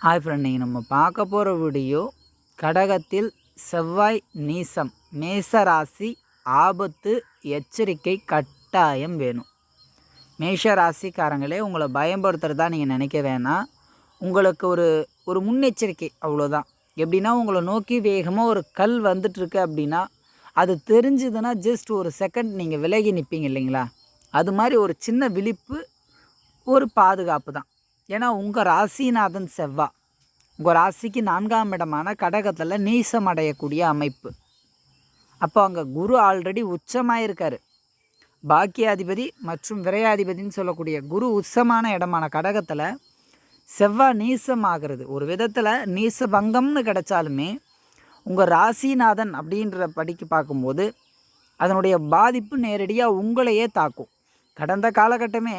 Hi friend, நீங்கள் நம்ம பார்க்க போகிற வீடியோ கடகத்தில் செவ்வாய் நீசம், மேஷராசி ஆபத்து எச்சரிக்கை கட்டாயம் வேணும். மேஷராசிக்காரங்களே, உங்களை பயன்படுத்துகிறதா நீங்கள் நினைக்க வேணாம். உங்களுக்கு ஒரு முன்னெச்சரிக்கை, அவ்வளோதான். எப்படின்னா, உங்களை நோக்கி வேகமாக ஒரு கல் வந்துட்டுருக்கு அப்படின்னா, அது தெரிஞ்சுதுன்னா ஜஸ்ட் ஒரு செகண்ட் நீங்கள் விலகி நிற்பீங்க இல்லைங்களா? அது மாதிரி ஒரு சின்ன விழிப்பு, ஒரு பாதுகாப்பு தான். ஏன்னா உங்கள் ராசிநாதன் செவ்வாய் உங்கள் ராசிக்கு 4ஆம் இடமான கடகத்தில் நீசம் அடையக்கூடிய அமைப்பு. அப்போ அங்கே குரு ஆல்ரெடி உச்சமாயிருக்காரு. பாக்கியாதிபதி மற்றும் விரையாதிபதினு சொல்லக்கூடிய குரு உச்சமான இடமான கடகத்தில் செவ்வாய் நீசம் ஆகிறது. ஒரு விதத்தில் நீச பங்கம்னு கிடைச்சாலுமே உங்கள் ராசிநாதன் அப்படின்ற படிக்கு பார்க்கும்போது அதனுடைய பாதிப்பு நேரடியாக உங்களையே தாக்கும். கடந்த காலகட்டமே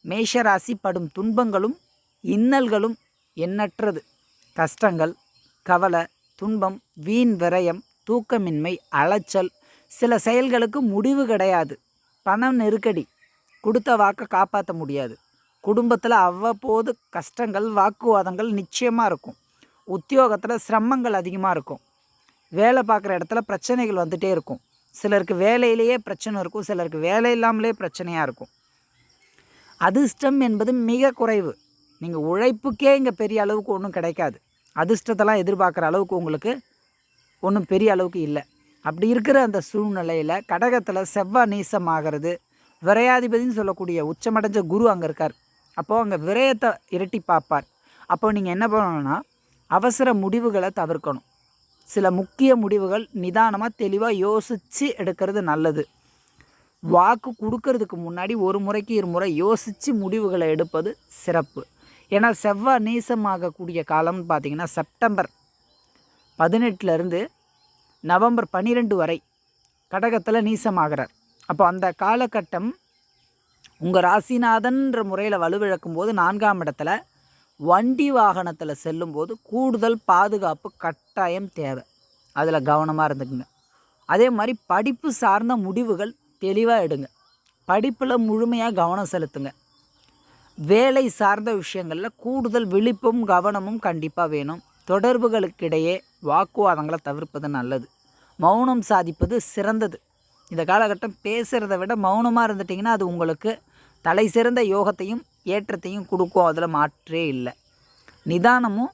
மேஷராசி படும் துன்பங்களும் இன்னல்களும் எண்ணற்றது. கஷ்டங்கள், கவலை, துன்பம், வீண் விரயம், தூக்கமின்மை, அலைச்சல், சில செயல்களுக்கு முடிவு கிடையாது. பண நெருக்கடி, கொடுத்த வாக்கை காப்பாற்ற முடியாது. குடும்பத்தில் அவ்வப்போது கஷ்டங்கள், வாக்குவாதங்கள் நிச்சயமாக இருக்கும். உத்தியோகத்தில் சிரமங்கள் அதிகமாக இருக்கும். வேலை பார்க்குற இடத்துல பிரச்சனைகள் வந்துகிட்டே இருக்கும். சிலருக்கு வேலையிலேயே பிரச்சனை இருக்கும், சிலருக்கு வேலை இல்லாமலே பிரச்சனையாக இருக்கும். அதிர்ஷ்டம் என்பது மிக குறைவு. நீங்கள் உழைப்புக்கே இங்கே பெரிய அளவுக்கு ஒன்றும் கிடைக்காது. அதிர்ஷ்டத்தெல்லாம் எதிர்பார்க்குற அளவுக்கு உங்களுக்கு ஒன்றும் பெரிய அளவுக்கு இல்லை. அப்படி இருக்கிற அந்த சூழ்நிலையில் கடகத்தில் செவ்வாய் நீசமாகிறது. விரையாதிபதினு சொல்லக்கூடிய உச்சமடைஞ்ச குரு அங்கே இருக்கார். அப்போது அங்கே விரயத்தை இரட்டி பார்ப்பார். அப்போ நீங்கள் என்ன பண்ணணும்னா, அவசர முடிவுகளை தவிர்க்கணும். சில முக்கிய முடிவுகள் நிதானமாக தெளிவாக யோசித்து எடுக்கிறது நல்லது. வாக்கு கொடுக்கறதுக்கு முன்னாடி ஒரு முறைக்கு இருமுறை யோசித்து முடிவுகளை எடுப்பது சிறப்பு. ஏன்னா செவ்வாய் நீசமாகக்கூடிய காலம்னு பார்த்திங்கன்னா செப்டம்பர் 18 நவம்பர் 12 வரை கடகத்தில் நீசமாகிறார். அப்போ அந்த காலகட்டம் உங்கள் ராசிநாதன்ற முறையில் வலுவிழக்கும் போது 4ஆம் இடத்துல வண்டி வாகனத்தில் செல்லும்போது கூடுதல் பாதுகாப்பு கட்டாயம் தேவை. அதில் கவனமாக இருந்துக்குங்க. அதே மாதிரி படிப்பு சார்ந்த முடிவுகள் தெளிவாக எடுங்க. படிப்பில் முழுமையாக கவனம் செலுத்துங்க. வேலை சார்ந்த விஷயங்களில் கூடுதல் விழிப்பும் கவனமும் கண்டிப்பாக வேணும். தொடர்புகளுக்கிடையே வாக்குவாதங்களை தவிர்ப்பது நல்லது. மௌனம் சாதிப்பது சிறந்தது. இந்த காலகட்டம் பேசுகிறத விட மௌனமாக இருந்துட்டிங்கன்னா அது உங்களுக்கு தலை சிறந்த யோகத்தையும் ஏற்றத்தையும் கொடுக்கும். அதில் மாற்றே இல்லை. நிதானமும்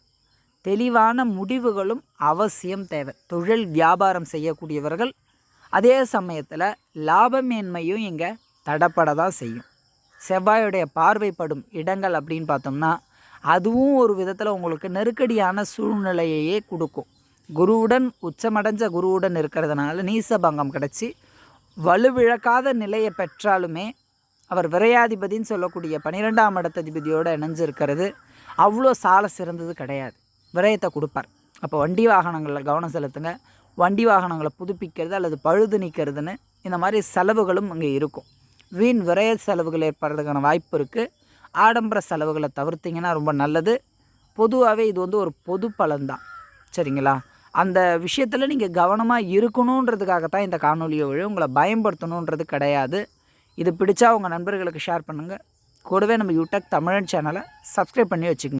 தெளிவான முடிவுகளும் அவசியம் தேவை. தொழில் வியாபாரம் செய்யக்கூடியவர்கள் அதே சமயத்தில் லாபமேன்மையும் இங்கே தடப்பட தான் செய்யும். செவ்வாயுடைய பார்வைப்படும் இடங்கள் அப்படின்னு பார்த்தோம்னா அதுவும் ஒரு விதத்தில் உங்களுக்கு நெருக்கடியான சூழ்நிலையையே கொடுக்கும். குருவுடன் உச்சமடைஞ்ச குருவுடன் இருக்கிறதுனால நீசபங்கம் கிடச்சி வலுவிழக்காத நிலையை பெற்றாலுமே அவர் விரையாதிபதினு சொல்லக்கூடிய 12ஆம் இடத்ததிபதியோடு இணைஞ்சிருக்கிறது அவ்வளோ சால சிறந்தது கிடையாது. விரயத்தை கொடுப்பார். அப்போ வண்டி வாகனங்களில் கவனம் செலுத்துங்க. வண்டி வாகனங்களை புதுப்பிக்கிறது அல்லது பழுது நீக்கிறதுன்னு இந்த மாதிரி செலவுகளும் அங்கே இருக்கும். வீண் விரைய செலவுகள் ஏற்படுறதுக்கான வாய்ப்பு இருக்குது. ஆடம்பர செலவுகளை தவிர்த்திங்கன்னா ரொம்ப நல்லது. பொதுவாகவே இது ஒரு பொது பலன்தான், சரிங்களா? அந்த விஷயத்தில் நீங்கள் கவனமாக இருக்கணுன்றதுக்காகத்தான் இந்த காணொலியை உங்களை பயன்படுத்தணுன்றது கிடையாது. இது பிடிச்சா உங்கள் நண்பர்களுக்கு ஷேர் பண்ணுங்கள். கூடவே நம்ம யூடியூப் தமிழன் சேனலை சப்ஸ்கிரைப் பண்ணி வச்சுக்கோங்க.